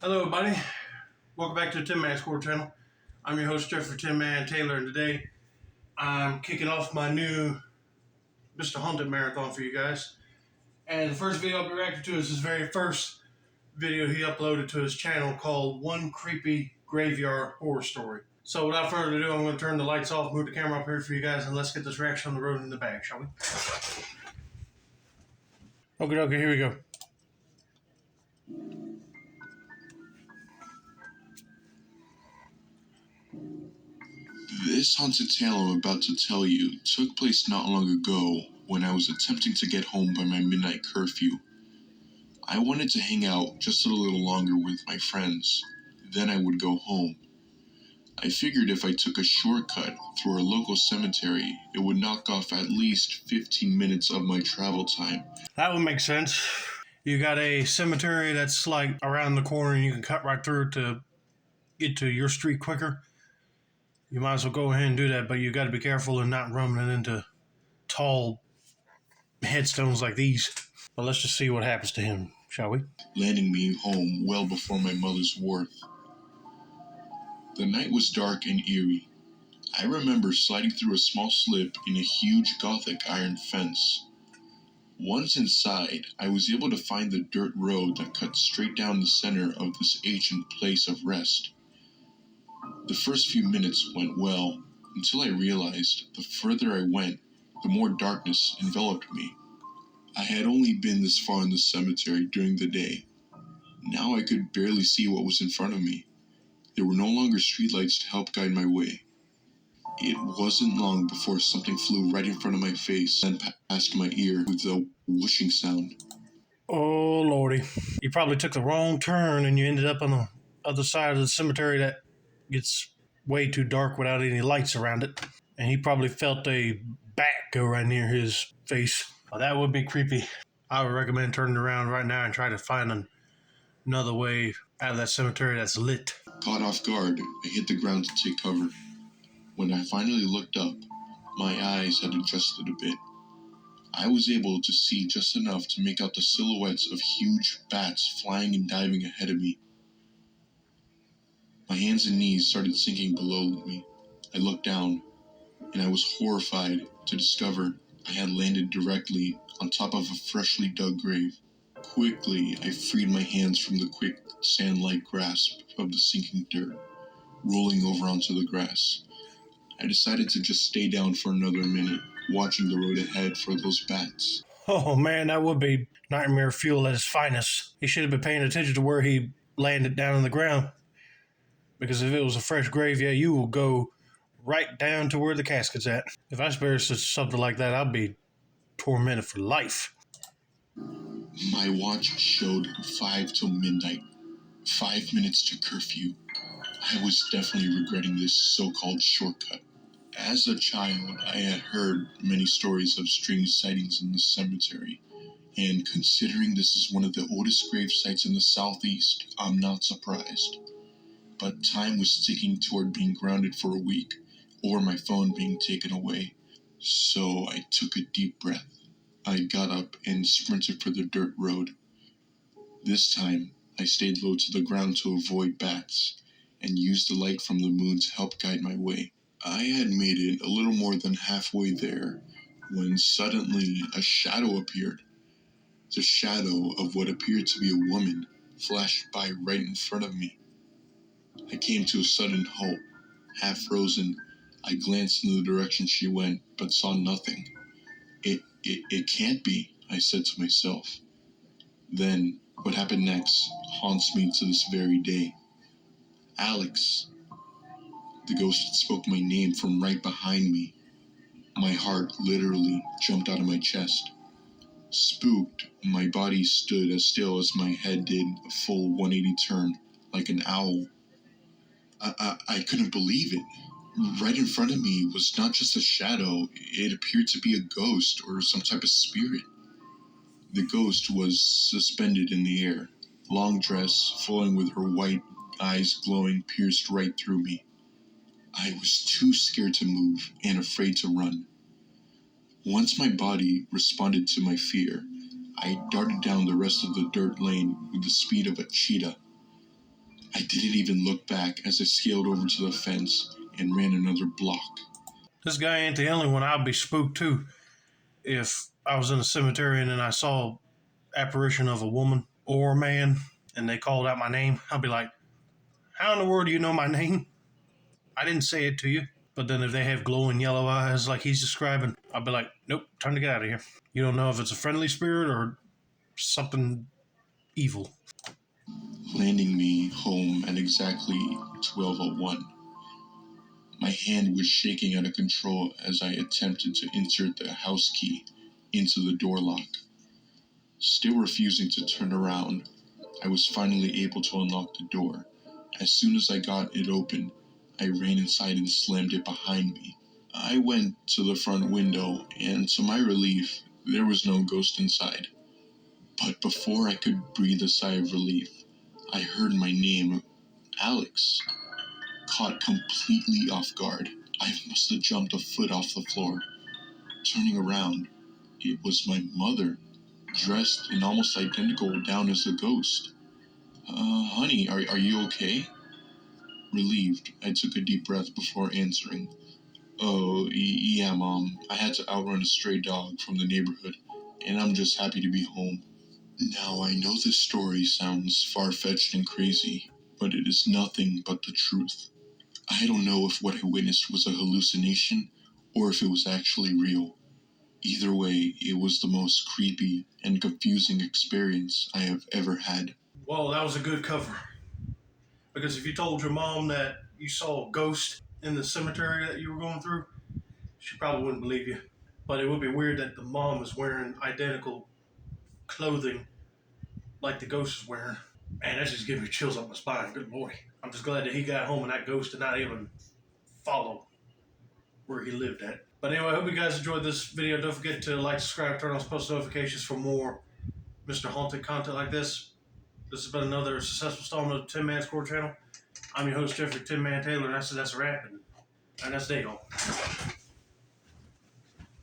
Hello, everybody. Welcome back to the Tin Man Score channel. I'm your host, Jeffrey Tin Man Taylor, and today I'm kicking off my new Mr. Haunted Marathon for you guys. And the first video I'll be reacting to is his very first video he uploaded to his channel called One Creepy Graveyard Horror Story. So without further ado, I'm going to turn the lights off, move the camera up here for you guys, and let's get this reaction on the road in the bag, shall we? Okay, here we go. This haunted tale I'm about to tell you took place not long ago when I was attempting to get home by my midnight curfew. I wanted to hang out just a little longer with my friends, then I would go home. I figured if I took a shortcut through our local cemetery, it would knock off at least 15 minutes of my travel time. That would make sense. You got a cemetery that's like around the corner and you can cut right through to get to your street quicker. You might as well go ahead and do that, but you got to be careful and not running into tall headstones like these. But let's just see what happens to him, shall we? Landing me home well before my mother's wharf. The night was dark and eerie. I remember sliding through a small slip in a huge Gothic iron fence. Once inside, I was able to find the dirt road that cut straight down the center of this ancient place of rest. The first few minutes went well, until I realized the further I went, the more darkness enveloped me. I had only been this far in the cemetery during the day. Now I could barely see what was in front of me. There were no longer streetlights to help guide my way. It wasn't long before something flew right in front of my face and past my ear with a whooshing sound. Oh, Lordy. You probably took the wrong turn and you ended up on the other side of the cemetery that gets way too dark without any lights around it. And he probably felt a bat go right near his face. Well, that would be creepy. I would recommend turning around right now and try to find another way out of that cemetery that's lit. Caught off guard, I hit the ground to take cover. When I finally looked up, my eyes had adjusted a bit. I was able to see just enough to make out the silhouettes of huge bats flying and diving ahead of me. My hands and knees started sinking below me. I looked down, and I was horrified to discover I had landed directly on top of a freshly dug grave. Quickly, I freed my hands from the quick sand-like grasp of the sinking dirt, rolling over onto the grass. I decided to just stay down for another minute, watching the road ahead for those bats. Oh man, that would be nightmare fuel at its finest. He should have been paying attention to where he landed down on the ground. Because if it was a fresh grave, yeah, you will go right down to where the casket's at. If I experienced something like that, I'd be tormented for life. My watch showed 5 till midnight, 5 minutes to curfew. I was definitely regretting this so-called shortcut. As a child, I had heard many stories of strange sightings in the cemetery, and considering this is one of the oldest grave sites in the southeast, I'm not surprised. But time was ticking toward being grounded for a week, or my phone being taken away. So I took a deep breath. I got up and sprinted for the dirt road. This time, I stayed low to the ground to avoid bats, and used the light from the moon to help guide my way. I had made it a little more than halfway there, when suddenly a shadow appeared. The shadow of what appeared to be a woman flashed by right in front of me. I came to a sudden halt. Half frozen, I glanced in the direction she went, but saw nothing. It can't be, I said to myself. Then, what happened next haunts me to this very day. Alex. The ghost spoke my name from right behind me. My heart literally jumped out of my chest. Spooked, my body stood as still as my head did a full 180 turn, like an owl. I couldn't believe it. Right in front of me was not just a shadow, it appeared to be a ghost or some type of spirit. The ghost was suspended in the air, long dress flowing with her white eyes glowing pierced right through me. I was too scared to move and afraid to run. Once my body responded to my fear, I darted down the rest of the dirt lane with the speed of a cheetah. I didn't even look back as I scaled over to the fence and ran another block. This guy ain't the only one. I'd be spooked too if I was in a cemetery and then I saw apparition of a woman or a man and they called out my name. I'd be like, how in the world do you know my name? I didn't say it to you. But then if they have glowing yellow eyes like he's describing, I'd be like, nope, time to get out of here. You don't know if it's a friendly spirit or something evil. Landing me home at exactly 12:01. My hand was shaking out of control as I attempted to insert the house key into the door lock. Still refusing to turn around, I was finally able to unlock the door. As soon as I got it open, I ran inside and slammed it behind me. I went to the front window, and to my relief, there was no ghost inside. But before I could breathe a sigh of relief, I heard my name, Alex. Caught completely off guard, I must have jumped a foot off the floor. Turning around, it was my mother, dressed in almost identical down as the ghost. Honey, are you okay? Relieved, I took a deep breath before answering. Oh, yeah, Mom. I had to outrun a stray dog from the neighborhood, and I'm just happy to be home. Now, I know this story sounds far-fetched and crazy, but it is nothing but the truth. I don't know if what I witnessed was a hallucination or if it was actually real. Either way, it was the most creepy and confusing experience I have ever had. Well, that was a good cover. Because if you told your mom that you saw a ghost in the cemetery that you were going through, she probably wouldn't believe you. But it would be weird that the mom is wearing identical clothing like the ghost is wearing. Man, that just gives me chills up my spine. Good boy. I'm just glad that he got home and that ghost did not even follow where he lived at. But anyway, I hope you guys enjoyed this video. Don't forget to like, subscribe, turn on post notifications for more Mr. Haunted content like this. This has been another successful installment of Tin Man Score Channel. I'm your host, Jeffrey Tin Man Taylor, and that's a wrap, and that's day on.